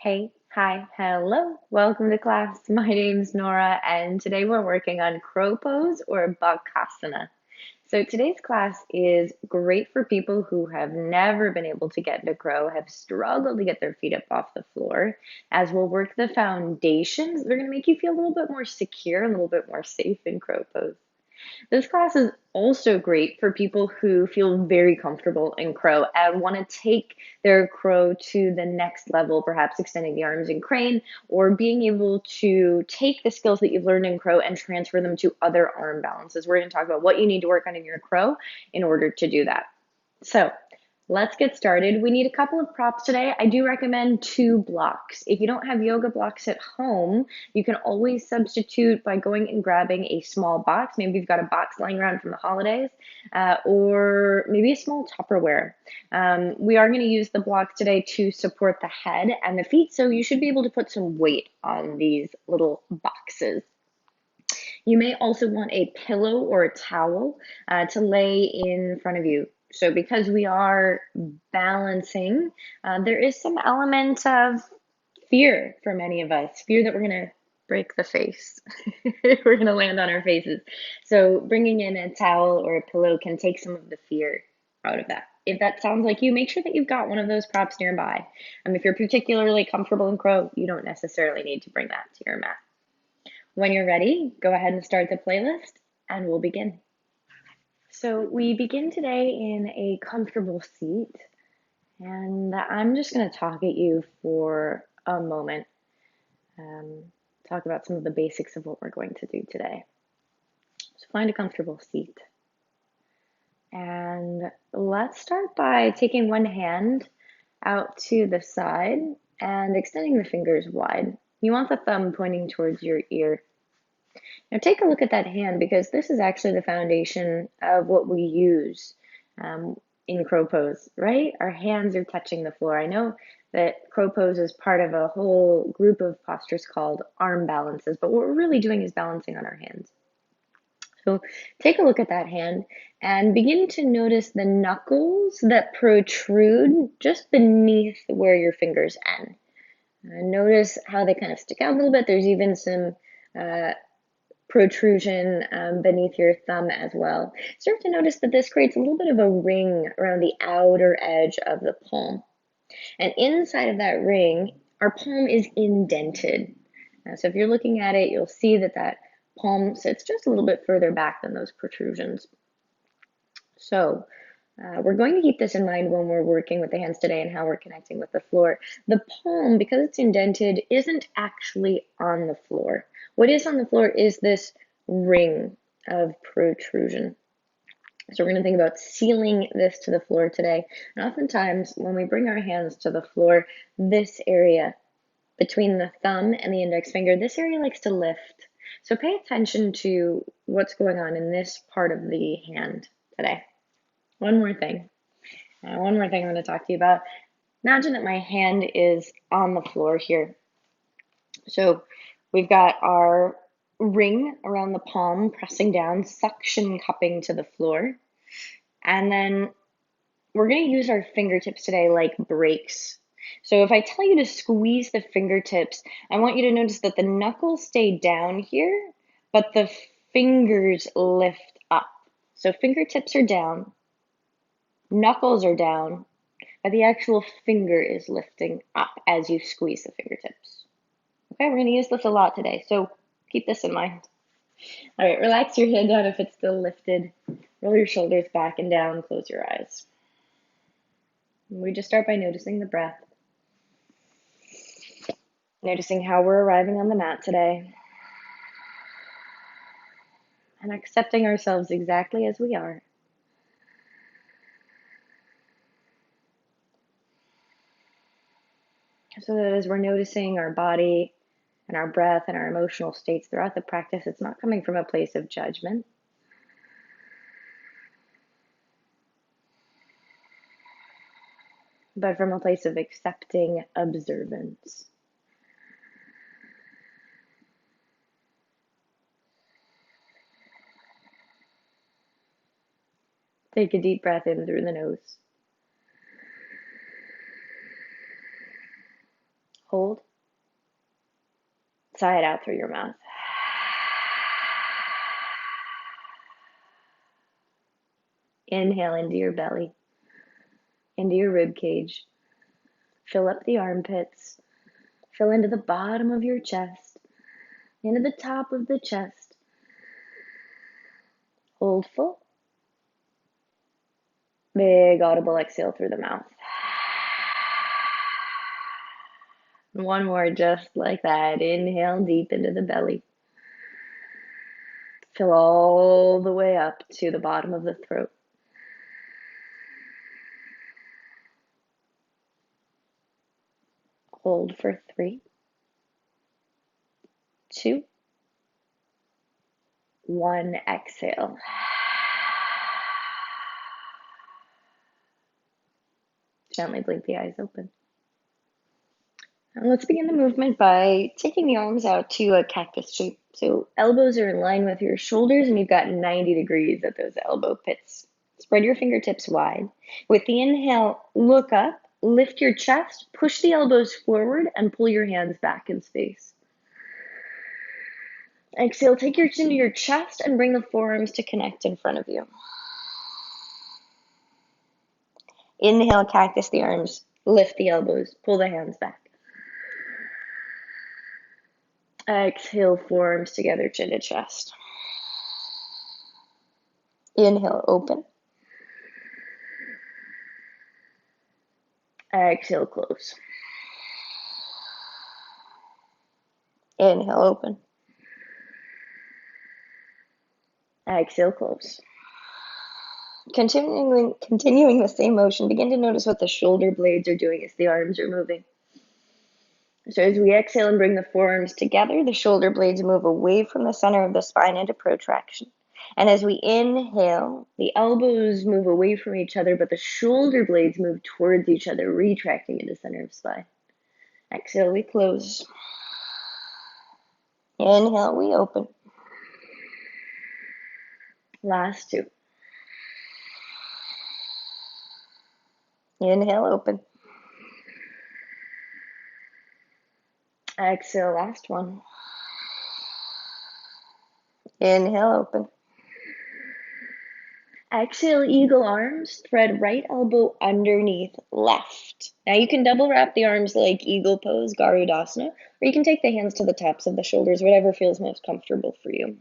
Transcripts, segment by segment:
Hey, hi, hello. Welcome to class. My name's Nora, and today we're working on crow pose or bakasana. So today's class is great for people who have never been able to get into crow, have struggled to get their feet up off the floor, as we'll work the foundations. They're going to make you feel a little bit more secure, a little bit more safe in crow pose. This class is also great for people who feel very comfortable in crow and want to take their crow to the next level, perhaps extending the arms in crane or being able to take the skills that you've learned in crow and transfer them to other arm balances. We're going to talk about what you need to work on in your crow in order to do that. So let's get started. We need a couple of props today. I do recommend 2 blocks. If you don't have yoga blocks at home, you can always substitute by going and grabbing a small box. Maybe you've got a box lying around from the holidays, or maybe a small Tupperware. We are going to use the blocks today to support the head and the feet, so you should be able to put some weight on these little boxes. You may also want a pillow or a towel to lay in front of you. So because we are balancing, there is some element of fear for many of us, fear that we're going to break the face. We're going to land on our faces. So bringing in a towel or a pillow can take some of the fear out of that. If that sounds like you, make sure that you've got one of those props nearby. If you're particularly comfortable in crow, you don't necessarily need to bring that to your mat. When you're ready, go ahead and start the playlist and we'll begin. So we begin today in a comfortable seat, and I'm just going to talk at you for a moment, talk about some of the basics of what we're going to do today. So find a comfortable seat. And let's start by taking one hand out to the side and extending the fingers wide. You want the thumb pointing towards your ear. Now take a look at that hand because this is actually the foundation of what we use in crow pose, right? Our hands are touching the floor. I know that crow pose is part of a whole group of postures called arm balances, but what we're really doing is balancing on our hands. So take a look at that hand and begin to notice the knuckles that protrude just beneath where your fingers end. Notice how they kind of stick out a little bit. There's even some protrusion beneath your thumb as well. Start to notice that this creates a little bit of a ring around the outer edge of the palm. And inside of that ring, our palm is indented. So if you're looking at it, you'll see that that palm sits just a little bit further back than those protrusions. So we're going to keep this in mind when we're working with the hands today and how we're connecting with the floor. The palm, because it's indented, isn't actually on the floor. What is on the floor is this ring of protrusion. So we're going to think about sealing this to the floor today. And oftentimes, when we bring our hands to the floor, this area between the thumb and the index finger, this area likes to lift. So pay attention to what's going on in this part of the hand today. One more thing I'm going to talk to you about. Imagine that my hand is on the floor here. So we've got our ring around the palm pressing down, suction cupping to the floor. And then we're going to use our fingertips today like brakes. So if I tell you to squeeze the fingertips, I want you to notice that the knuckles stay down here, but the fingers lift up. So fingertips are down, knuckles are down, but the actual finger is lifting up as you squeeze the fingertips. Okay, we're going to use this a lot today, so keep this in mind. All right, relax your head down if it's still lifted. Roll your shoulders back and down, close your eyes. We just start by noticing the breath. Noticing how we're arriving on the mat today. And accepting ourselves exactly as we are. So that as we're noticing our body and our breath and our emotional states throughout the practice, it's not coming from a place of judgment. But from a place of accepting observance. Take a deep breath in through the nose. Hold. Sigh it out through your mouth. Inhale into your belly, into your rib cage. Fill up the armpits. Fill into the bottom of your chest, into the top of the chest. Hold full. Big audible exhale through the mouth. One more just like that. Inhale deep into the belly. Fill all the way up to the bottom of the throat. Hold for 3, 2, 1. Exhale. Gently blink the eyes open. Let's begin the movement by taking the arms out to a cactus shape. So elbows are in line with your shoulders and you've got 90 degrees at those elbow pits. Spread your fingertips wide. With the inhale, look up, lift your chest, push the elbows forward, and pull your hands back in space. Exhale, take your chin to your chest and bring the forearms to connect in front of you. Inhale, cactus the arms, lift the elbows, pull the hands back. Exhale, forearms together, chin to chest. Inhale, open. Exhale, close. Inhale, open. Exhale, close. Continuing the same motion, begin to notice what the shoulder blades are doing as the arms are moving. So as we exhale and bring the forearms together, the shoulder blades move away from the center of the spine into protraction. And as we inhale, the elbows move away from each other, but the shoulder blades move towards each other, retracting into center of spine. Exhale, we close. Inhale, we open. Last 2. Inhale, open. Exhale, last 1. Inhale, open. Exhale, eagle arms, thread right elbow underneath left. Now you can double wrap the arms like eagle pose, Garudasana, or you can take the hands to the tops of the shoulders, whatever feels most comfortable for you.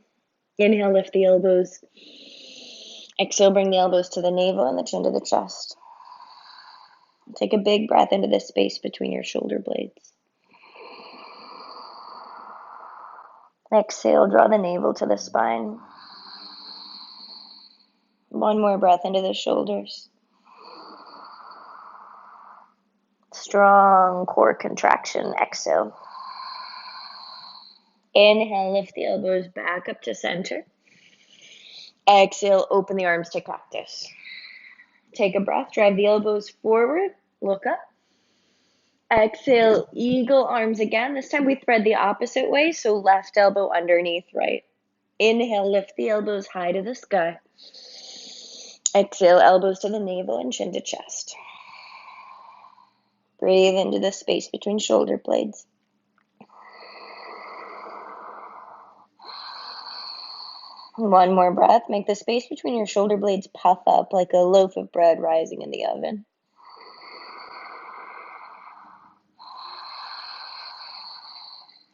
Inhale, lift the elbows. Exhale, bring the elbows to the navel and the chin to the chest. Take a big breath into the space between your shoulder blades. Exhale, draw the navel to the spine. One more breath into the shoulders. Strong core contraction. Exhale. Inhale, lift the elbows back up to center. Exhale, open the arms to cactus. Take a breath, drive the elbows forward, look up. Exhale, eagle arms again. This time we thread the opposite way, so left elbow underneath right. Inhale, lift the elbows high to the sky. Exhale, elbows to the navel and chin to chest. Breathe into the space between shoulder blades. One more breath. Make the space between your shoulder blades puff up like a loaf of bread rising in the oven.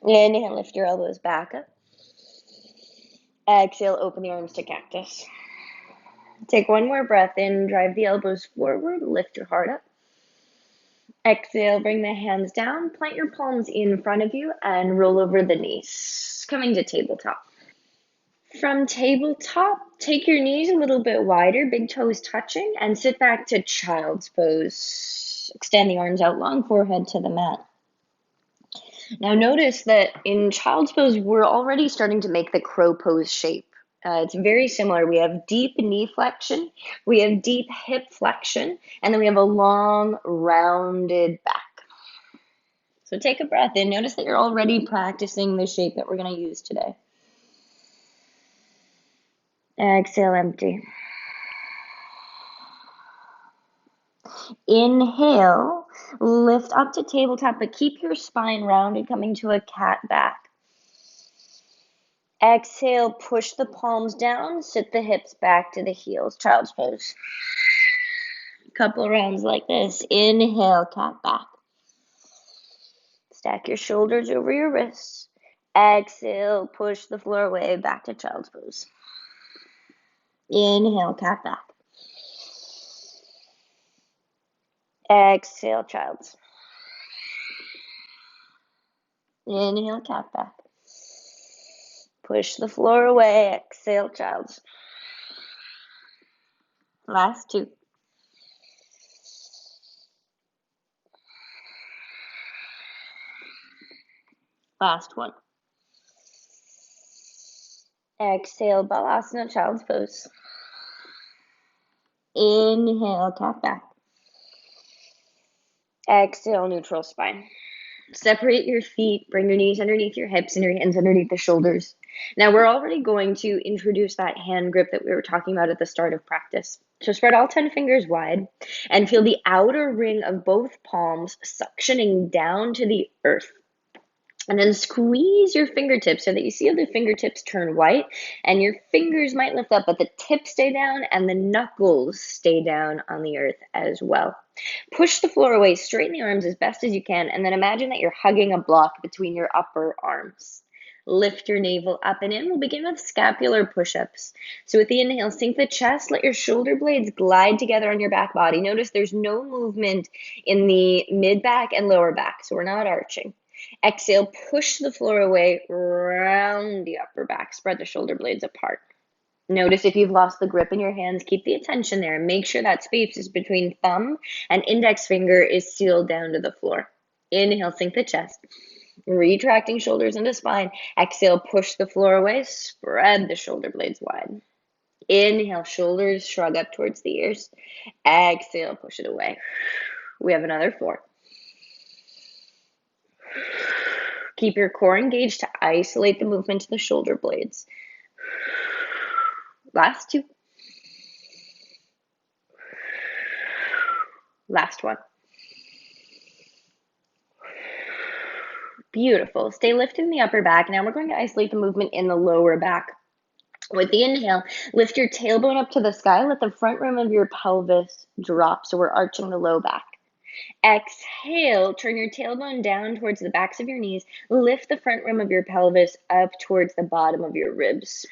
Inhale, lift your elbows back up. Exhale, open the arms to cactus. Take one more breath in, drive the elbows forward, lift your heart up. Exhale, bring the hands down, plant your palms in front of you and roll over the knees, coming to tabletop. From tabletop, take your knees a little bit wider, big toes touching, and sit back to child's pose. Extend the arms out long, forehead to the mat. Now notice that in child's pose, we're already starting to make the crow pose shape. It's very similar. We have deep knee flexion, we have deep hip flexion, and then we have a long, rounded back. So take a breath in. Notice that you're already practicing the shape that we're going to use today. Exhale, empty. Inhale, Lift up to tabletop, but keep your spine rounded, coming to a cat back. Exhale, push the palms down, sit the hips back to the heels, child's pose. Couple rounds like this. Inhale, cat back. Stack your shoulders over your wrists. Exhale, push the floor away, back to child's pose. Inhale, cat back. Exhale, child's. Inhale, cat back. Push the floor away. Exhale, child's. Last two. Last one. Exhale, balasana, child's pose. Inhale, cat back. Exhale, neutral spine. Separate your feet, bring your knees underneath your hips and your hands underneath the shoulders. Now we're already going to introduce that hand grip that we were talking about at the start of practice. So spread all 10 fingers wide and feel the outer ring of both palms suctioning down to the earth. And then squeeze your fingertips so that you see how the fingertips turn white and your fingers might lift up, but the tips stay down and the knuckles stay down on the earth as well. Push the floor away, straighten the arms as best as you can, and then imagine that you're hugging a block between your upper arms. Lift your navel up and in. We'll begin with scapular push-ups. So with the inhale, sink the chest, let your shoulder blades glide together on your back body. Notice there's no movement in the mid-back and lower back, so we're not arching. Exhale, push the floor away, round the upper back, spread the shoulder blades apart. Notice if you've lost the grip in your hands, keep the attention there. Make sure that space is between thumb and index finger is sealed down to the floor. Inhale, sink the chest, retracting shoulders into spine. Exhale, push the floor away, spread the shoulder blades wide. Inhale, shoulders shrug up towards the ears. Exhale, push it away. We have another 4. Keep your core engaged to isolate the movement to the shoulder blades. Last 2. Last one. Beautiful. Stay lifted in the upper back. Now we're going to isolate the movement in the lower back. With the inhale, lift your tailbone up to the sky. Let the front rim of your pelvis drop. So we're arching the low back. Exhale, turn your tailbone down towards the backs of your knees. Lift the front rim of your pelvis up towards the bottom of your ribs.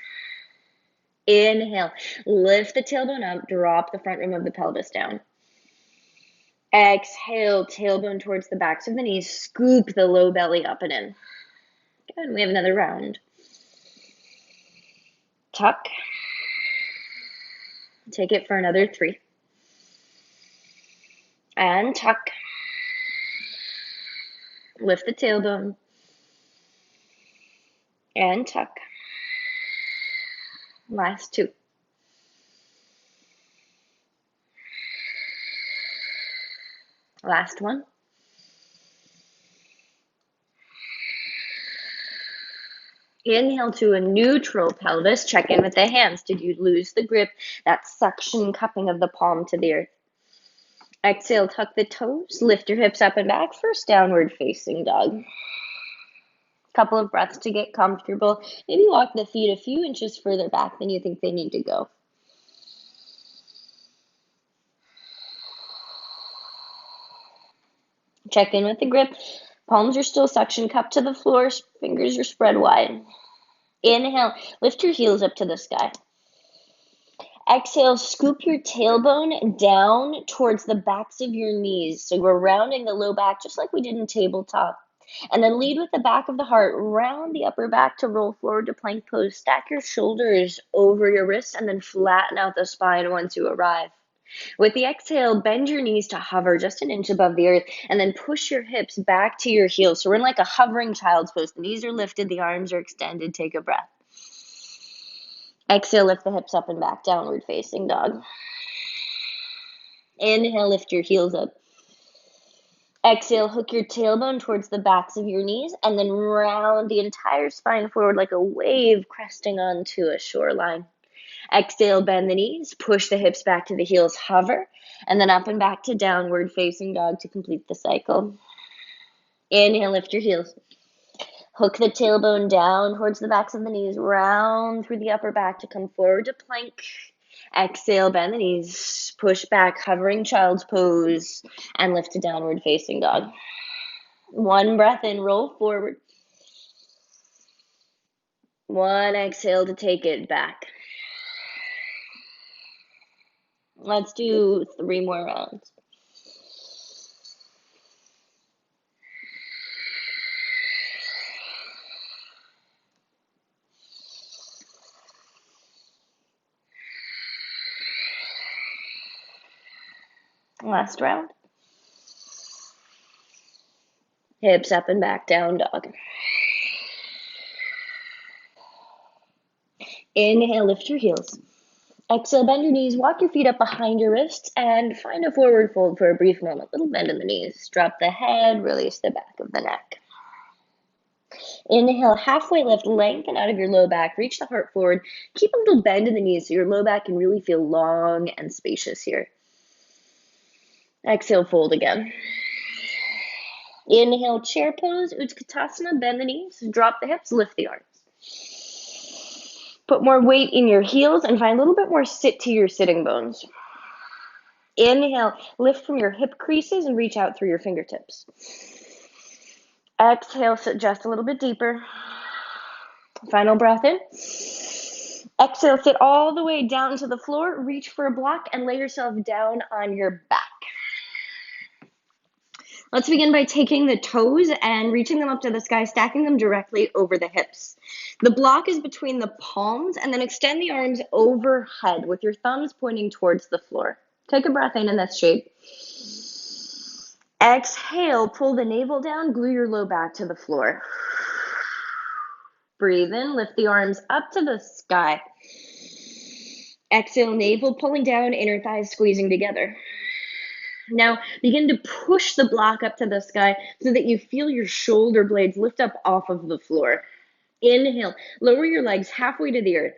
Inhale, lift the tailbone up, drop the front rim of the pelvis down. Exhale, tailbone towards the backs of the knees. Scoop the low belly up and in. Good, we have another round. Tuck. Take it for another 3. And tuck. Lift the tailbone. And tuck. Last 2. Last one. Inhale to a neutral pelvis. Check in with the hands. Did you lose the grip? That suction cupping of the palm to the earth. Exhale, tuck the toes. Lift your hips up and back. First downward facing dog. Couple of breaths to get comfortable. Maybe walk the feet a few inches further back than you think they need to go. Check in with the grip. Palms are still suction cupped to the floor. Fingers are spread wide. Inhale, lift your heels up to the sky. Exhale, scoop your tailbone down towards the backs of your knees. So we're rounding the low back just like we did in tabletop. And then lead with the back of the heart. Round the upper back to roll forward to plank pose. Stack your shoulders over your wrists and then flatten out the spine once you arrive. With the exhale, bend your knees to hover just an inch above the earth and then push your hips back to your heels. So we're in like a hovering child's pose. The knees are lifted, the arms are extended. Take a breath. Exhale, lift the hips up and back, downward facing dog. Inhale, lift your heels up. Exhale, hook your tailbone towards the backs of your knees and then round the entire spine forward like a wave cresting onto a shoreline. Exhale, bend the knees, push the hips back to the heels, hover. And then up and back to downward facing dog to complete the cycle. Inhale, lift your heels. Hook the tailbone down towards the backs of the knees, round through the upper back to come forward to plank. Exhale, bend the knees, push back, hovering child's pose, and lift to downward facing dog. One breath in, roll forward. One exhale to take it back. Let's do 3 more rounds. Last round. Hips up and back, down dog. Inhale, lift your heels. Exhale, bend your knees, walk your feet up behind your wrists, and find a forward fold for a brief moment. Little bend in the knees. Drop the head, release the back of the neck. Inhale, halfway lift, lengthen out of your low back, reach the heart forward. Keep a little bend in the knees so your low back can really feel long and spacious here. Exhale, fold again. Inhale, chair pose, Utkatasana, bend the knees, drop the hips, lift the arms. Put more weight in your heels and find a little bit more sit to your sitting bones. Inhale, lift from your hip creases and reach out through your fingertips. Exhale, sit just a little bit deeper. Final breath in. Exhale, sit all the way down to the floor, reach for a block, and lay yourself down on your back. Let's begin by taking the toes and reaching them up to the sky, stacking them directly over the hips. The block is between the palms, and then extend the arms overhead with your thumbs pointing towards the floor. Take a breath in this shape. Exhale, pull the navel down, glue your low back to the floor. Breathe in, lift the arms up to the sky. Exhale, navel pulling down, inner thighs squeezing together. Now, begin to push the block up to the sky so that you feel your shoulder blades lift up off of the floor. Inhale, lower your legs halfway to the earth.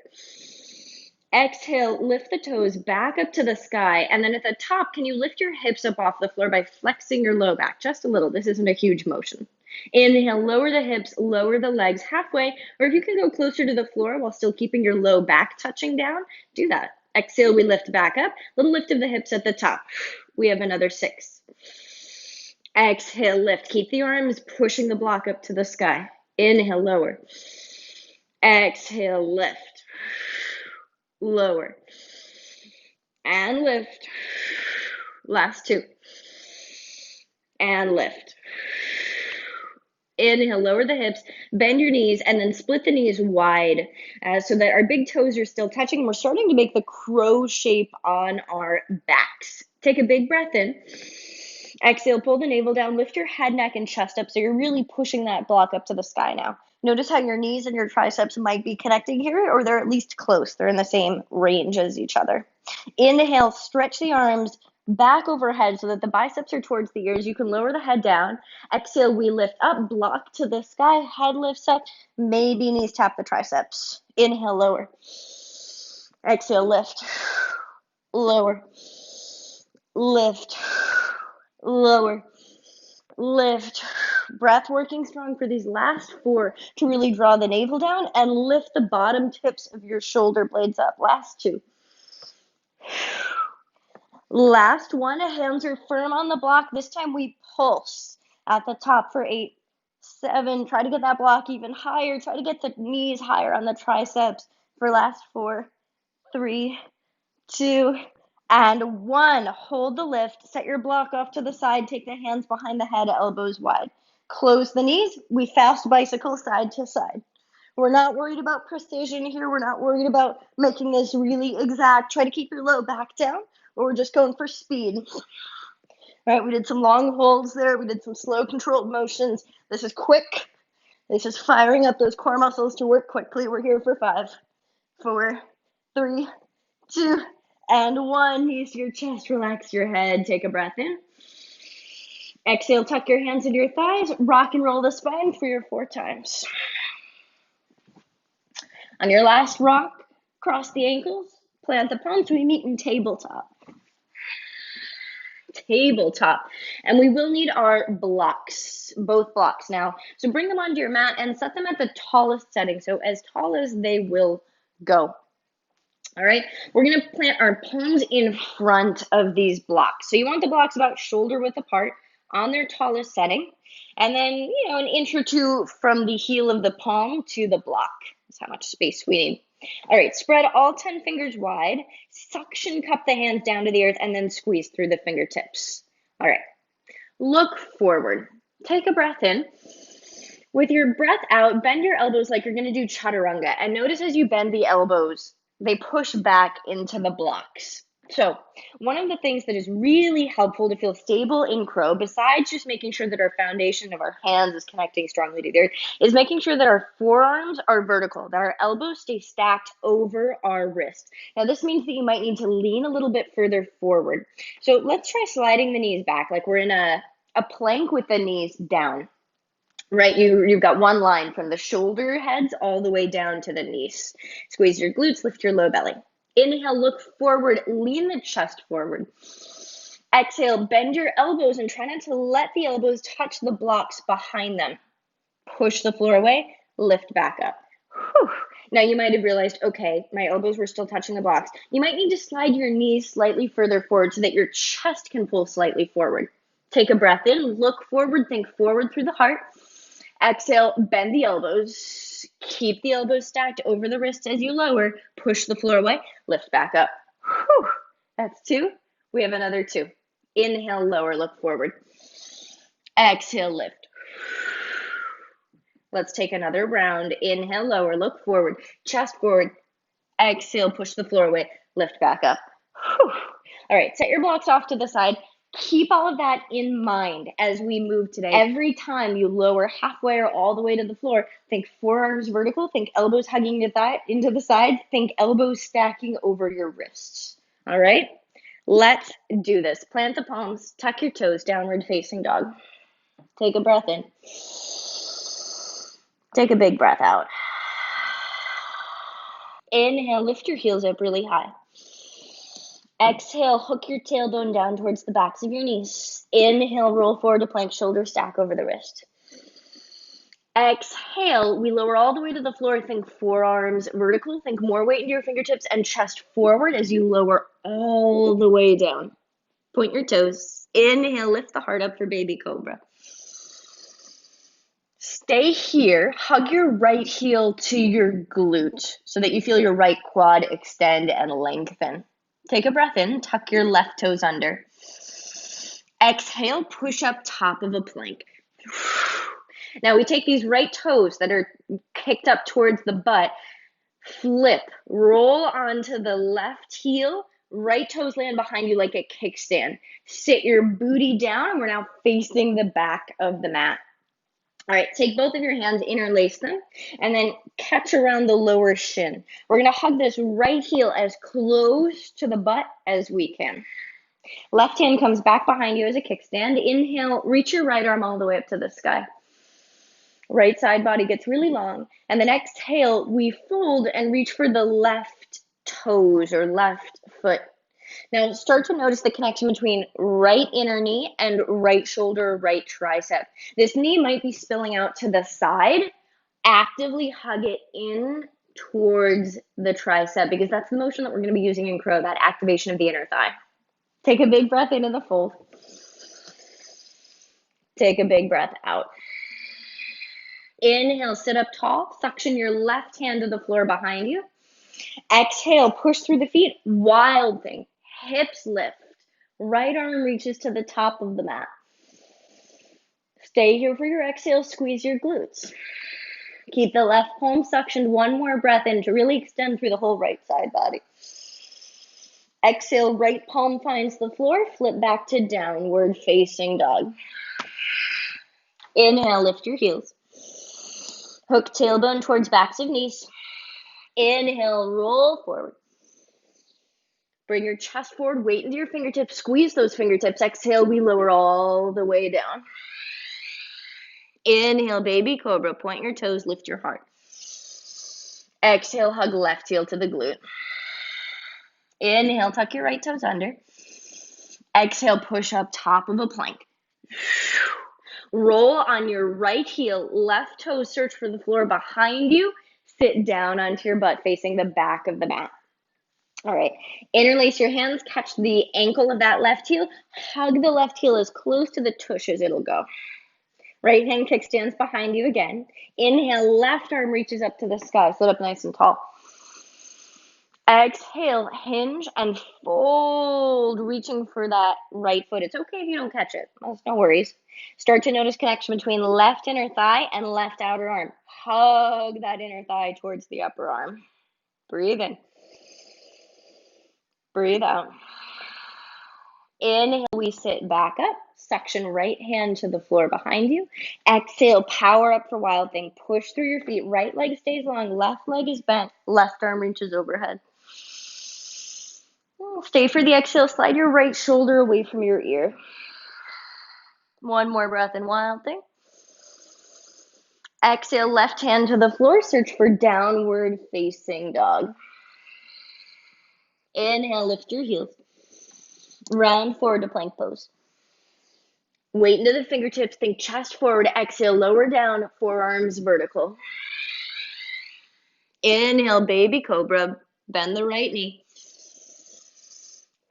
Exhale, lift the toes back up to the sky. And then at the top, can you lift your hips up off the floor by flexing your low back? Just a little. This isn't a huge motion. Inhale, lower the hips, lower the legs halfway. Or if you can go closer to the floor while still keeping your low back touching down, do that. Exhale, we lift back up. Little lift of the hips at the top. We have another 6. Exhale, lift. Keep the arms pushing the block up to the sky. Inhale, lower. Exhale, lift. Lower. And lift. Last 2. And lift. Inhale, lower the hips, bend your knees, and then split the knees wide so that our big toes are still touching. We're starting to make the crow shape on our backs. Take a big breath in. Exhale, pull the navel down, lift your head, neck, and chest up so you're really pushing that block up to the sky now. Notice how your knees and your triceps might be connecting here, or they're at least close. They're in the same range as each other. Inhale, stretch the arms back overhead so that the biceps are towards the ears. You can lower the head down. Exhale, we lift up, block to the sky, head lifts up, maybe knees tap the triceps. Inhale, lower. Exhale, lift. Lower. Lift. Lower. Lift. Breath working strong for these last 4 to really draw the navel down and lift the bottom tips of your shoulder blades up. Last 2. Last 1, hands are firm on the block. This time we pulse at the top for 8, 7. Try to get that block even higher. Try to get the knees higher on the triceps for last 4, 3, 2, and 1. Hold the lift. Set your block off to the side. Take the hands behind the head, elbows wide. Close the knees. We fast bicycle side to side. We're not worried about precision here. We're not worried about making this really exact. Try to keep your low back down, or we're just going for speed. All right, we did some long holds there. We did some slow controlled motions. This is quick. This is firing up those core muscles to work quickly. We're here for 5, 4, 3, 2, and 1. Knees to your chest. Relax your head. Take a breath in. Exhale, tuck your hands into your thighs. Rock and roll the spine 3 or 4 times. On your last rock, cross the ankles, plant the palms. We meet in tabletop. tabletop. And we will need our blocks, both blocks now. So bring them onto your mat and set them at the tallest setting, so as tall as they will go. All right, we're going to plant our palms in front of these blocks. So you want the blocks about shoulder width apart on their tallest setting. And then, an inch or two from the heel of the palm to the block is how much space we need. All right, spread all 10 fingers wide, suction cup the hands down to the earth, and then squeeze through the fingertips. All right, look forward. Take a breath in. With your breath out, bend your elbows like you're going to do chaturanga. And notice as you bend the elbows, they push back into the blocks. So one of the things that is really helpful to feel stable in crow, besides just making sure that our foundation of our hands is connecting strongly to the earth, is making sure that our forearms are vertical, that our elbows stay stacked over our wrists. Now this means that you might need to lean a little bit further forward. So let's try sliding the knees back like we're in a plank with the knees down. Right, you've got one line from the shoulder heads all the way down to the knees. Squeeze your glutes, lift your low belly. Inhale, look forward, lean the chest forward. Exhale, bend your elbows and try not to let the elbows touch the blocks behind them. Push the floor away, lift back up. Whew. Now you might have realized, okay, my elbows were still touching the blocks. You might need to slide your knees slightly further forward so that your chest can pull slightly forward. Take a breath in, look forward, think forward through the heart. Exhale, bend the elbows. Keep the elbows stacked over the wrists as you lower. Push the floor away. Lift back up. Whew. That's 2. We have another 2. Inhale, lower, look forward. Exhale, lift. Let's take another round. Inhale, lower, look forward. Chest forward. Exhale, push the floor away. Lift back up. Whew. All right, set your blocks off to the side. Keep all of that in mind as we move today. Every time you lower halfway or all the way to the floor, think forearms vertical, think elbows hugging into the side, think elbows stacking over your wrists. All right? Let's do this. Plant the palms, tuck your toes, downward facing dog. Take a breath in. Take a big breath out. Inhale, lift your heels up really high. Exhale, hook your tailbone down towards the backs of your knees. Inhale, roll forward to plank, shoulder stack over the wrist. Exhale, we lower all the way to the floor. Think forearms vertical. Think more weight into your fingertips and chest forward as you lower all the way down. Point your toes. Inhale, lift the heart up for baby cobra. Stay here. Hug your right heel to your glute so that you feel your right quad extend and lengthen. Take a breath in, tuck your left toes under. Exhale, push up top of a plank. Now we take these right toes that are kicked up towards the butt, flip, roll onto the left heel, right toes land behind you like a kickstand. Sit your booty down, and we're now facing the back of the mat. All right, take both of your hands, interlace them, and then catch around the lower shin. We're going to hug this right heel as close to the butt as we can. Left hand comes back behind you as a kickstand. Inhale, reach your right arm all the way up to the sky. Right side body gets really long. And then exhale, we fold and reach for the left toes or left foot. Now start to notice the connection between right inner knee and right shoulder, right tricep. This knee might be spilling out to the side. Actively hug it in towards the tricep because that's the motion that we're going to be using in crow, that activation of the inner thigh. Take a big breath into the fold. Take a big breath out. Inhale, sit up tall. Suction your left hand to the floor behind you. Exhale, push through the feet. Wild thing. Hips lift. Right arm reaches to the top of the mat. Stay here for your exhale. Squeeze your glutes. Keep the left palm suctioned. One more breath in to really extend through the whole right side body. Exhale, right palm finds the floor. Flip back to downward facing dog. Inhale, lift your heels. Hook tailbone towards backs of knees. Inhale, roll forward. Bring your chest forward, weight into your fingertips, squeeze those fingertips. Exhale, we lower all the way down. Inhale, baby cobra, point your toes, lift your heart. Exhale, hug left heel to the glute. Inhale, tuck your right toes under. Exhale, push up top of a plank. Roll on your right heel, left toe search for the floor behind you. Sit down onto your butt facing the back of the mat. All right, interlace your hands, catch the ankle of that left heel, hug the left heel as close to the tush as it'll go. Right hand kickstands behind you again. Inhale, left arm reaches up to the sky. Sit up nice and tall. Exhale, hinge and fold, reaching for that right foot. It's okay if you don't catch it. That's no worries. Start to notice connection between left inner thigh and left outer arm. Hug that inner thigh towards the upper arm. Breathe in. Breathe out. Inhale, we sit back up. Suction right hand to the floor behind you. Exhale, power up for Wild Thing. Push through your feet. Right leg stays long. Left leg is bent. Left arm reaches overhead. Stay for the exhale. Slide your right shoulder away from your ear. One more breath in, Wild Thing. Exhale, left hand to the floor. Search for downward facing dog. Inhale, lift your heels. Round forward to plank pose. Weight into the fingertips. Think chest forward. Exhale, lower down. Forearms vertical. Inhale, baby cobra. Bend the right knee.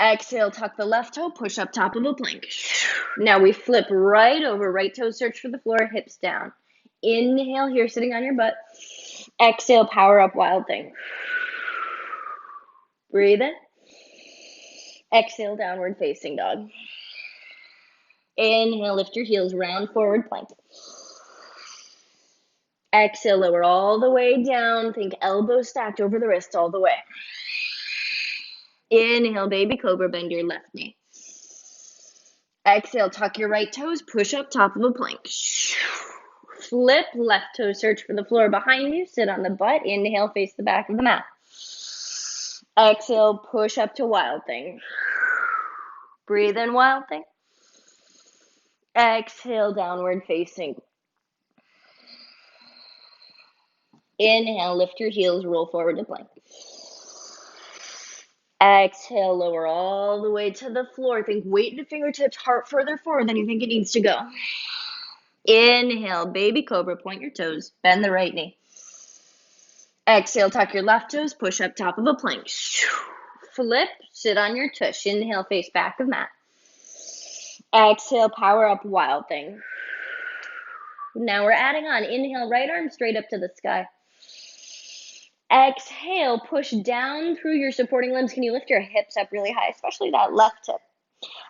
Exhale, tuck the left toe. Push up top of a plank. Now we flip right over. Right toe search for the floor. Hips down. Inhale here, sitting on your butt. Exhale, power up, Wild Thing. Breathe in. Exhale, downward facing dog. Inhale, lift your heels, round forward plank. Exhale, lower all the way down. Think elbows stacked over the wrists all the way. Inhale, baby cobra, bend your left knee. Exhale, tuck your right toes, push up top of a plank. Flip, left toe search for the floor behind you, sit on the butt. Inhale, face the back of the mat. Exhale, push up to Wild Thing. Breathe in, Wild Thing. Exhale, downward facing. Inhale, lift your heels, roll forward to plank. Exhale, lower all the way to the floor. Think weight to fingertips, heart further forward than you think it needs to go. Inhale, baby cobra, point your toes, bend the right knee. Exhale, tuck your left toes, push up top of a plank. Flip, sit on your tush. Inhale, face back of mat. Exhale, power up, Wild Thing. Now we're adding on. Inhale, right arm straight up to the sky. Exhale, push down through your supporting limbs. Can you lift your hips up really high, especially that left hip?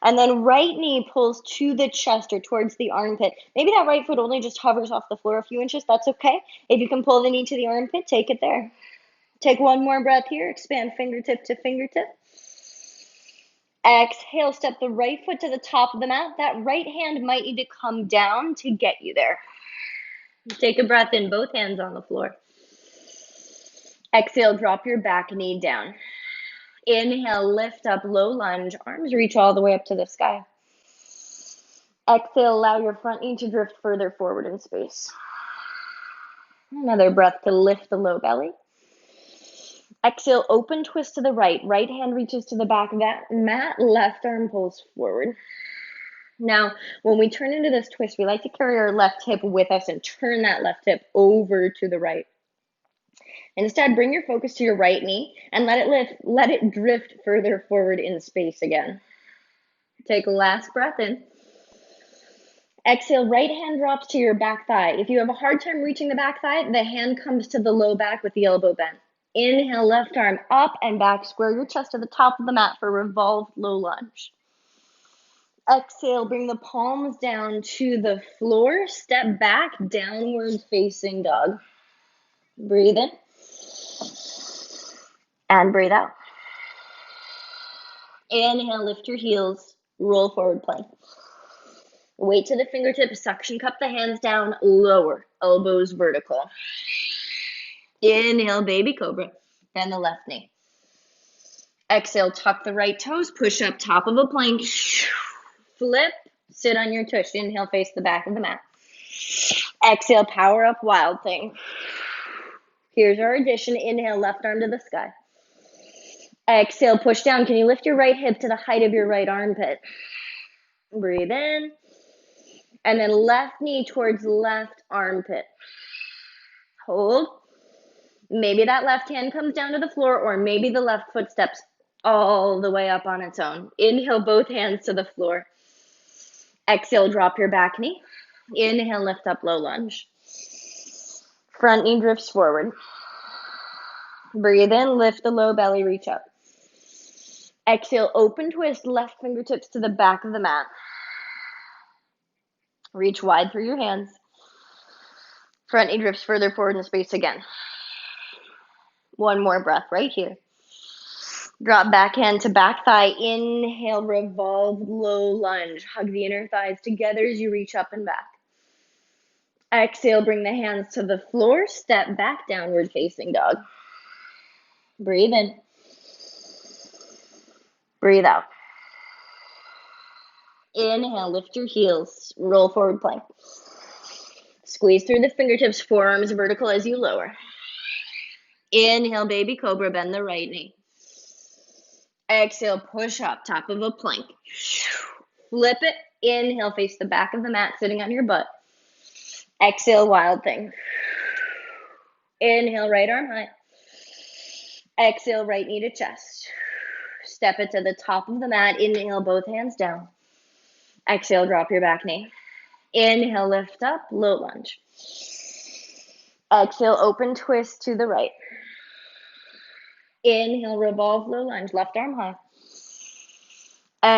And then right knee pulls to the chest or towards the armpit. Maybe that right foot only just hovers off the floor a few inches. That's okay. If you can pull the knee to the armpit, take it there. Take one more breath here. Expand fingertip to fingertip. Exhale, step the right foot to the top of the mat. That right hand might need to come down to get you there. Take a breath in, both hands on the floor. Exhale, drop your back knee down. Inhale, lift up, low lunge. Arms reach all the way up to the sky. Exhale, allow your front knee to drift further forward in space. Another breath to lift the low belly. Exhale, open twist to the right. Right hand reaches to the back of that mat. Left arm pulls forward. Now, when we turn into this twist, we like to carry our left hip with us and turn that left hip over to the right. Instead, bring your focus to your right knee and let it drift further forward in space again. Take a last breath in. Exhale, right hand drops to your back thigh. If you have a hard time reaching the back thigh, the hand comes to the low back with the elbow bent. Inhale, left arm up and back. Square your chest to the top of the mat for revolved low lunge. Exhale, bring the palms down to the floor. Step back, downward facing dog. Breathe in. And breathe out. Inhale, lift your heels, roll forward plank. Weight to the fingertips, suction cup the hands down, lower, elbows vertical. Inhale, baby cobra, bend the left knee. Exhale, tuck the right toes, push up top of a plank. Flip, sit on your tush. Inhale, face the back of the mat. Exhale, power up, Wild Thing. Here's our addition. Inhale, left arm to the sky. Exhale, push down. Can you lift your right hip to the height of your right armpit? Breathe in. And then left knee towards left armpit. Hold. Maybe that left hand comes down to the floor, or maybe the left foot steps all the way up on its own. Inhale, both hands to the floor. Exhale, drop your back knee. Inhale, lift up, low lunge. Front knee drifts forward. Breathe in, lift the low belly, reach up. Exhale, open twist, left fingertips to the back of the mat. Reach wide through your hands. Front knee drifts further forward in space again. One more breath right here. Drop back hand to back thigh. Inhale, revolve, low lunge. Hug the inner thighs together as you reach up and back. Exhale, bring the hands to the floor. Step back, downward facing dog. Breathe in. Breathe out. Inhale, lift your heels. Roll forward plank. Squeeze through the fingertips, forearms vertical as you lower. Inhale, baby cobra, bend the right knee. Exhale, push up, top of a plank. Flip it. Inhale, face the back of the mat, sitting on your butt. Exhale, wild thing. Inhale, right arm high. Exhale, right knee to chest. Step it to the top of the mat. Inhale, both hands down. Exhale, drop your back knee. Inhale, lift up, low lunge. Exhale, open twist to the right. Inhale, revolve, low lunge, left arm high.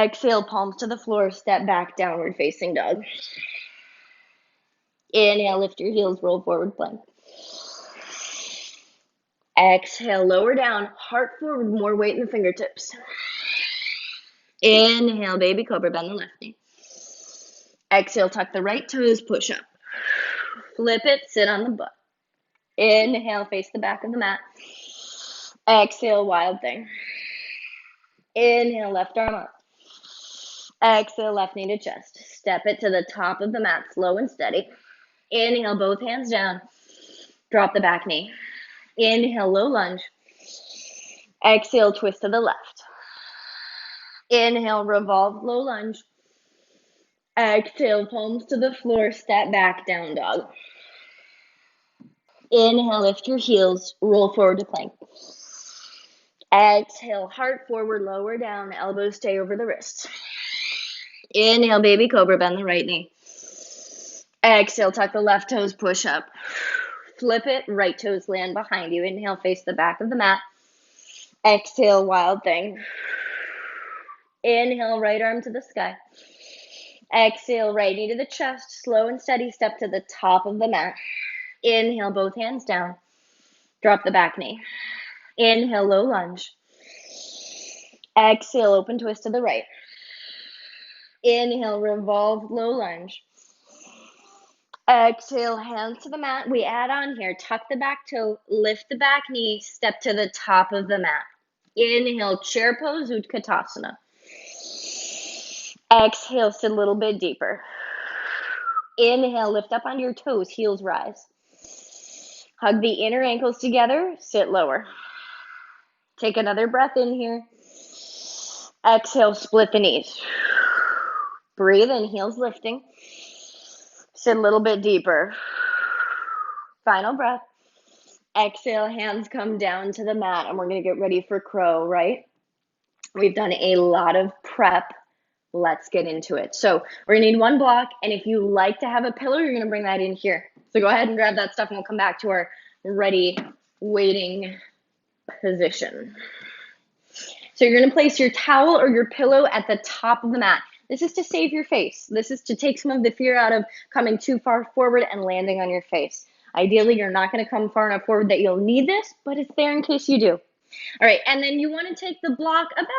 Exhale, palms to the floor, step back, downward facing dog. Inhale, lift your heels, roll forward plank. Exhale, lower down, heart forward, more weight in the fingertips. Inhale, baby cobra, bend the left knee. Exhale, tuck the right toes, push up. Flip it, sit on the butt. Inhale, face the back of the mat. Exhale, wild thing. Inhale, left arm up. Exhale, left knee to chest. Step it to the top of the mat, slow and steady. Inhale, both hands down. Drop the back knee. Inhale, low lunge. Exhale, twist to the left. Inhale, revolve, low lunge. Exhale, palms to the floor, step back, down dog. Inhale, lift your heels, roll forward to plank. Exhale, heart forward, lower down, elbows stay over the wrists. Inhale, baby cobra, bend the right knee. Exhale, tuck the left toes, push up. Flip it, right toes land behind you. Inhale, face the back of the mat. Exhale, wild thing. Inhale, right arm to the sky. Exhale, right knee to the chest. Slow and steady, step to the top of the mat. Inhale, both hands down. Drop the back knee. Inhale, low lunge. Exhale, open twist to the right. Inhale, revolve, low lunge. Exhale, hands to the mat. We add on here. Tuck the back toe, lift the back knee, step to the top of the mat. Inhale, chair pose, Utkatasana. Exhale, sit a little bit deeper. Inhale, lift up on your toes, heels rise. Hug the inner ankles together, sit lower. Take another breath in here. Exhale, split the knees. Breathe in, heels lifting. Sit a little bit deeper. Final breath. Exhale, hands come down to the mat, and we're going to get ready for crow, right? We've done a lot of prep. Let's get into it. So we're going to need one block, and if you like to have a pillow, you're going to bring that in here. So go ahead and grab that stuff, and we'll come back to our ready, waiting position. So you're going to place your towel or your pillow at the top of the mat. This is to save your face. This is to take some of the fear out of coming too far forward and landing on your face. Ideally, you're not going to come far enough forward that you'll need this, but it's there in case you do. All right, and then you want to take the block about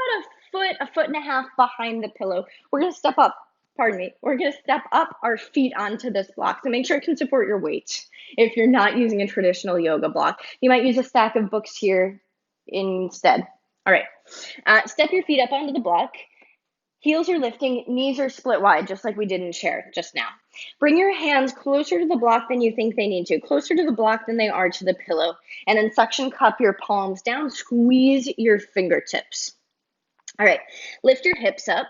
a foot and a half behind the pillow. We're going to step up, we're going to step up our feet onto this block. So make sure it can support your weight if you're not using a traditional yoga block. You might use a stack of books here instead. All right, step your feet up onto the block. Heels are lifting, knees are split wide, just like we did in chair just now. Bring your hands closer to the block than you think they need to, closer to the block than they are to the pillow. And then suction cup your palms down, squeeze your fingertips. All right, lift your hips up.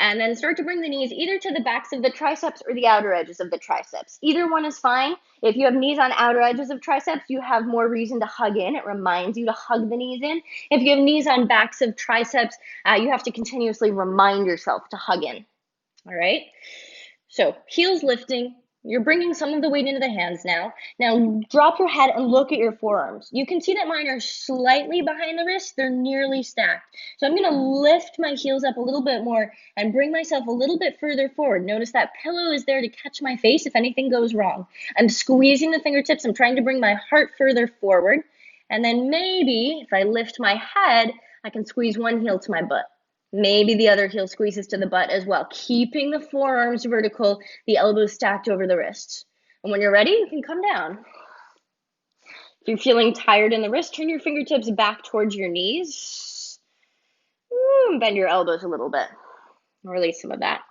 And then start to bring the knees either to the backs of the triceps or the outer edges of the triceps. Either one is fine. If you have knees on outer edges of triceps, you have more reason to hug in. It reminds you to hug the knees in. If you have knees on backs of triceps, you have to continuously remind yourself to hug in. All right? So heels lifting. You're bringing some of the weight into the hands now. Now drop your head and look at your forearms. You can see that mine are slightly behind the wrist. They're nearly stacked. So I'm going to lift my heels up a little bit more and bring myself a little bit further forward. Notice that pillow is there to catch my face if anything goes wrong. I'm squeezing the fingertips. I'm trying to bring my heart further forward. And then maybe if I lift my head, I can squeeze one heel to my butt. Maybe the other heel squeezes to the butt as well, keeping the forearms vertical, the elbows stacked over the wrists. And when you're ready, you can come down. If you're feeling tired in the wrist, turn your fingertips back towards your knees. Bend your elbows a little bit. Release some of that.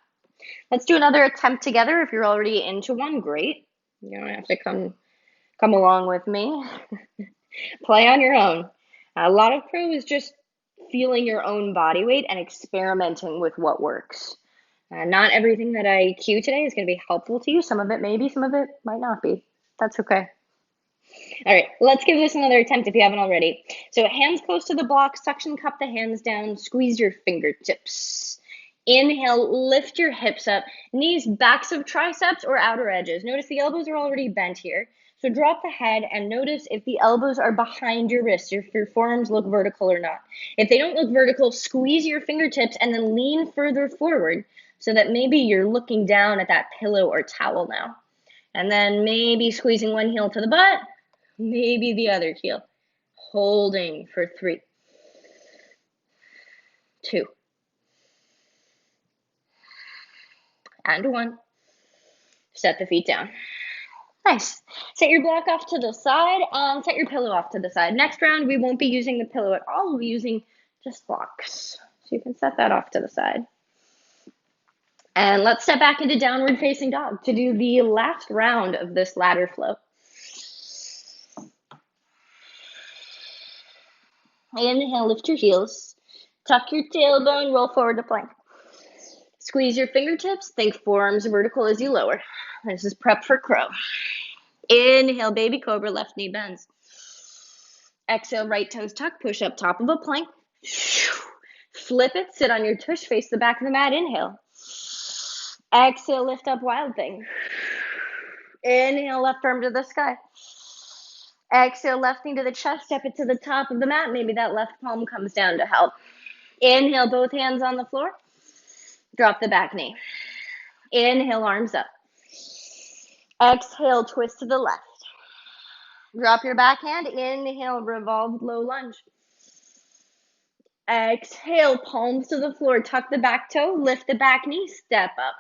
Let's do another attempt together. If you're already into one, great. You don't have to come along with me. Play on your own. A lot of crow is just feeling your own body weight and experimenting with what works. Not everything that I cue today is going to be helpful to you. Some of it may be, some of it might not be. That's okay. All right, let's give this another attempt if you haven't already. So hands close to the block, suction cup the hands down, squeeze your fingertips. Inhale, lift your hips up, knees backs of triceps or outer edges. Notice the elbows are already bent here. So drop the head and notice if the elbows are behind your wrists, if your forearms look vertical or not. If they don't look vertical, squeeze your fingertips and then lean further forward so that maybe you're looking down at that pillow or towel now. And then maybe squeezing one heel to the butt, maybe the other heel. Holding for 3, 2, and 1. Set the feet down. Nice. Set your block off to the side and set your pillow off to the side. Next round, we won't be using the pillow at all. We'll be using just blocks. So you can set that off to the side. And let's step back into downward facing dog to do the last round of this ladder flow. Inhale, lift your heels. Tuck your tailbone, roll forward to plank. Squeeze your fingertips. Think forearms vertical as you lower. This is prep for crow. Inhale, baby cobra, left knee bends. Exhale, right toes tuck, push up top of a plank. Flip it, sit on your tush, face the back of the mat, inhale. Exhale, lift up, wild thing. Inhale, left arm to the sky. Exhale, left knee to the chest, step it to the top of the mat. Maybe that left palm comes down to help. Inhale, both hands on the floor. Drop the back knee. Inhale, arms up. Exhale, twist to the left. Drop your back hand. Inhale, revolved low lunge. Exhale, palms to the floor. Tuck the back toe. Lift the back knee. Step up.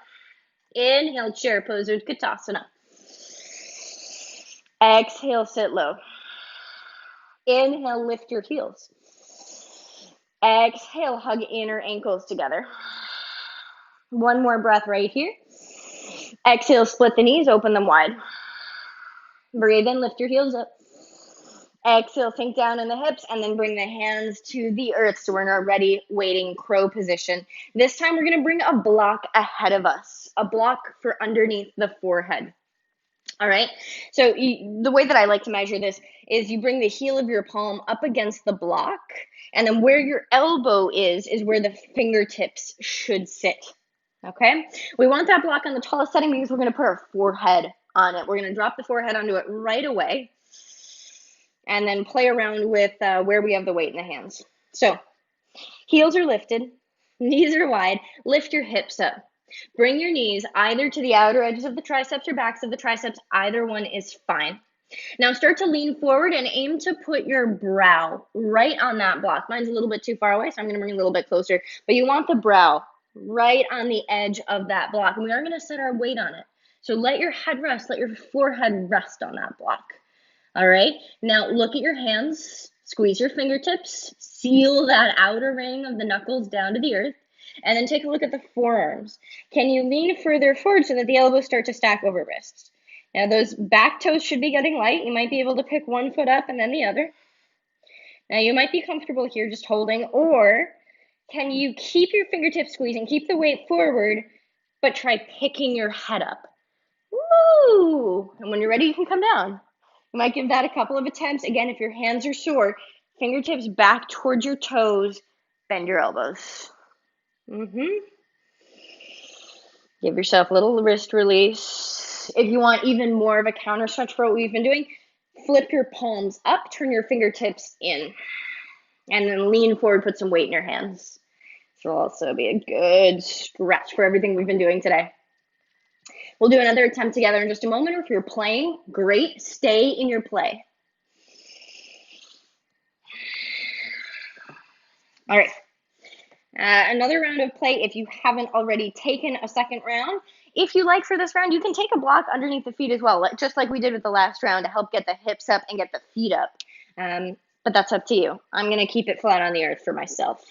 Inhale, chair pose, Utkatasana. Exhale, sit low. Inhale, lift your heels. Exhale, hug inner ankles together. One more breath right here. Exhale, split the knees, open them wide. Breathe in, lift your heels up. Exhale, sink down in the hips, and then bring the hands to the earth. So we're in our ready, waiting crow position. This time we're going to bring a block ahead of us, a block for underneath the forehead. All right, so the way that I like to measure this is you bring the heel of your palm up against the block, and then where your elbow is where the fingertips should sit. Okay, we want that block on the tallest setting because we're going to put our forehead on it. We're going to drop the forehead onto it right away and then play around with where we have the weight in the hands. So heels are lifted, knees are wide, lift your hips up. Bring your knees either to the outer edges of the triceps or backs of the triceps. Either one is fine. Now start to lean forward and aim to put your brow right on that block. Mine's a little bit too far away, so I'm going to bring it a little bit closer. But you want the brow right on the edge of that block. And we are going to set our weight on it. So let your head rest. Let your forehead rest on that block. All right. Now look at your hands. Squeeze your fingertips. Seal that outer ring of the knuckles down to the earth. And then take a look at the forearms. Can you lean further forward so that the elbows start to stack over wrists? Now, those back toes should be getting light. You might be able to pick one foot up and then the other. Now, you might be comfortable here just holding, or can you keep your fingertips squeezing, keep the weight forward, but try picking your head up? Woo! And when you're ready, you can come down. You might give that a couple of attempts. Again, if your hands are sore, fingertips back towards your toes, bend your elbows. Give yourself a little wrist release. If you want even more of a counter stretch for what we've been doing, flip your palms up, turn your fingertips in, and then lean forward, put some weight in your hands. This will also be a good stretch for everything we've been doing today. We'll do another attempt together in just a moment, or if you're playing, great, stay in your play. All right. Another round of play if you haven't already taken a second round. If you like for this round, you can take a block underneath the feet as well, just like we did with the last round to help get the hips up and get the feet up. But that's up to you. I'm going to keep it flat on the earth for myself.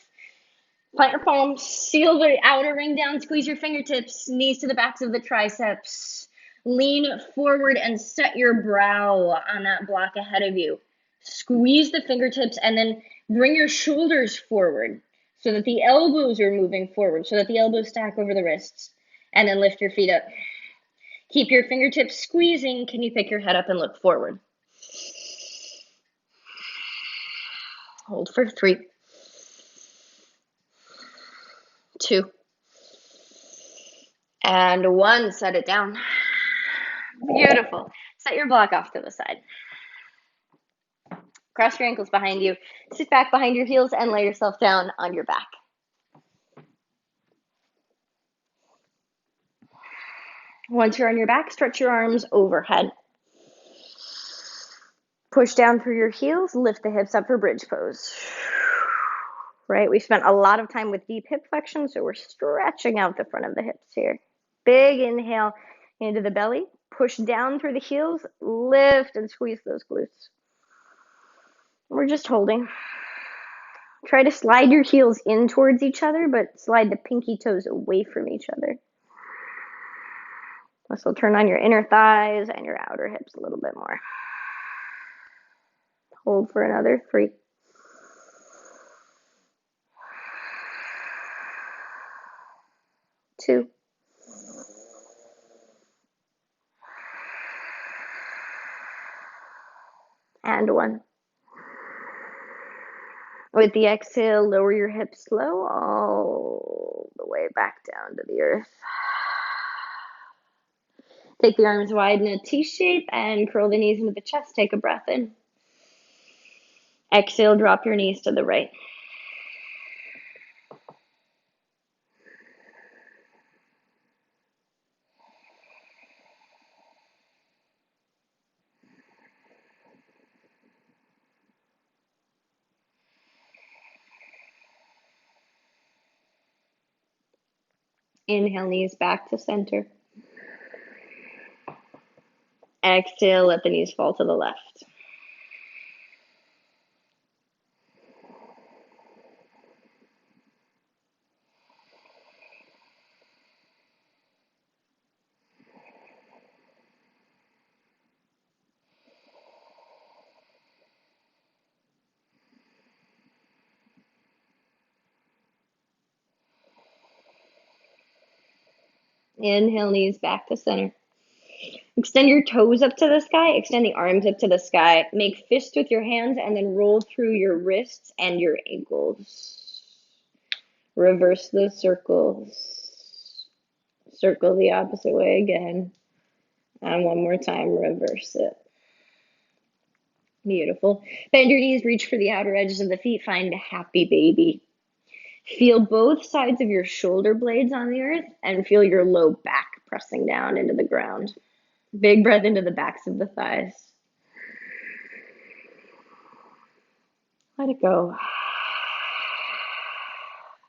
Plant your palms, seal the outer ring down, squeeze your fingertips, knees to the backs of the triceps. Lean forward and set your brow on that block ahead of you. Squeeze the fingertips and then bring your shoulders forward so that the elbows are moving forward, so that the elbows stack over the wrists. And then lift your feet up. Keep your fingertips squeezing. Can you pick your head up and look forward? Hold for 3, 2, and 1. Set it down. Beautiful. Set your block off to the side. Cross your ankles behind you. Sit back behind your heels and lay yourself down on your back. Once you're on your back, stretch your arms overhead. Push down through your heels. Lift the hips up for bridge pose. Right? We spent a lot of time with deep hip flexion, so we're stretching out the front of the hips here. Big inhale into the belly. Push down through the heels. Lift and squeeze those glutes. We're just holding. Try to slide your heels in towards each other, but slide the pinky toes away from each other. This will turn on your inner thighs and your outer hips a little bit more. Hold for another 3, 2, and 1. With the exhale, lower your hips slow all the way back down to the earth. Take the arms wide in a T shape and curl the knees into the chest. Take a breath in. Exhale, drop your knees to the right. Inhale, knees back to center. Exhale, let the knees fall to the left. Inhale, knees back to center. Extend your toes up to the sky. Extend the arms up to the sky. Make fists with your hands and then roll through your wrists and your ankles. Reverse those circles. Circle the opposite way again. And one more time, reverse it. Beautiful. Bend your knees, reach for the outer edges of the feet. Find a happy baby. Feel both sides of your shoulder blades on the earth and feel your low back pressing down into the ground. Big breath into the backs of the thighs. Let it go.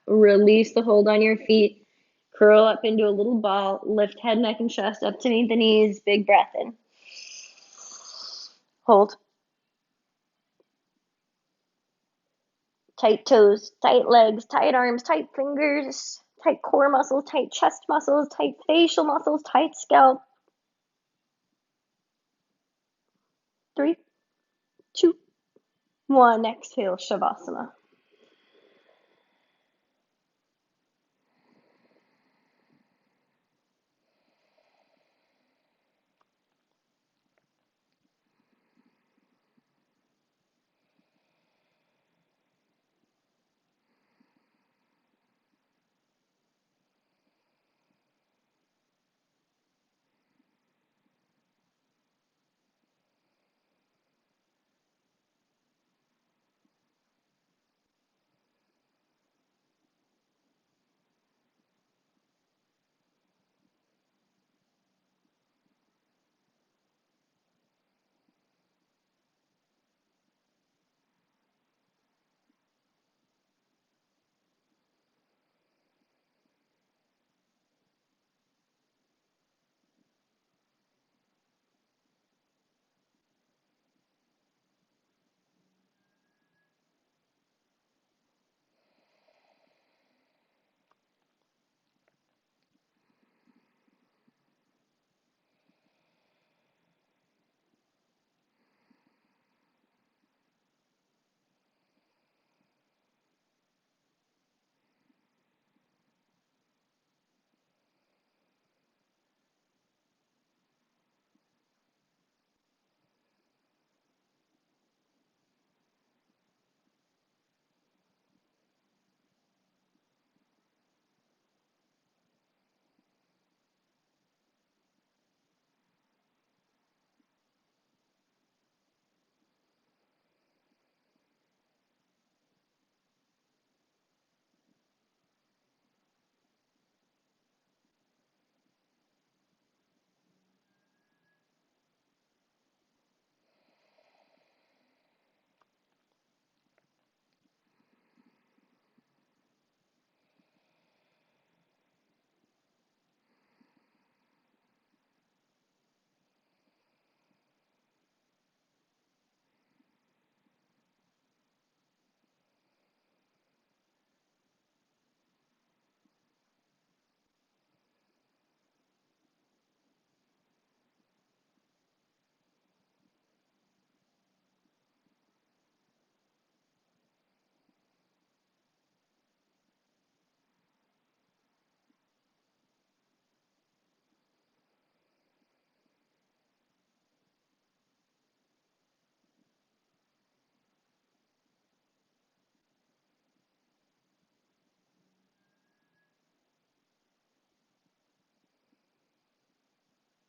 Release the hold on your feet. Curl up into a little ball. Lift head, neck, and chest up to meet the knees. Big breath in. Hold. Tight toes, tight legs, tight arms, tight fingers, tight core muscles, tight chest muscles, tight facial muscles, tight scalp. 3, 2, 1. Exhale, Shavasana.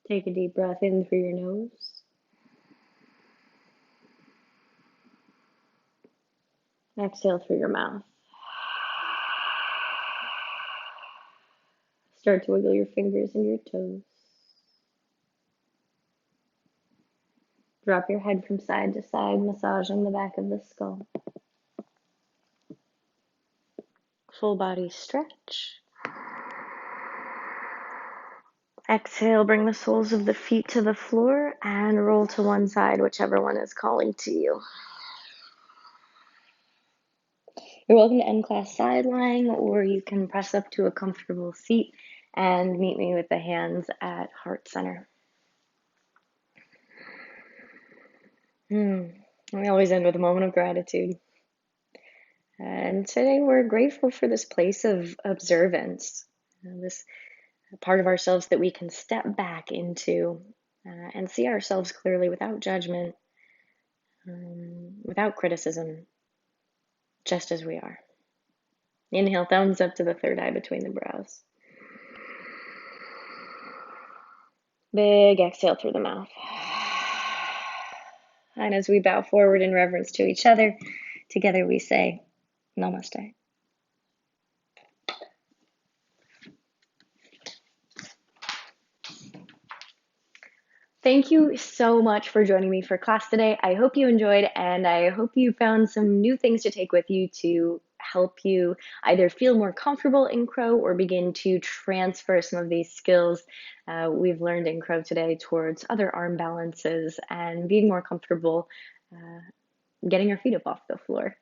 Take a deep breath in through your nose. Exhale through your mouth. Start to wiggle your fingers and your toes. Drop your head from side to side, massaging the back of the skull. Full body stretch. Exhale, bring the soles of the feet to the floor and roll to one side, whichever one is calling to you. You're welcome to end class side lying, or you can press up to a comfortable seat and meet me with the hands at heart center. We always end with a moment of gratitude. And today we're grateful for this place of observance, this part of ourselves that we can step back into and see ourselves clearly without judgment, without criticism, just as we are. Inhale, thumbs up to the third eye between the brows. Big exhale through the mouth. And as we bow forward in reverence to each other, together we say, Namaste. Thank you so much for joining me for class today. I hope you enjoyed, and I hope you found some new things to take with you to help you either feel more comfortable in crow or begin to transfer some of these skills we've learned in crow today towards other arm balances and being more comfortable getting our feet up off the floor.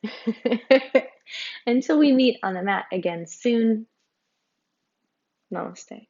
Until we meet on the mat again soon, namaste.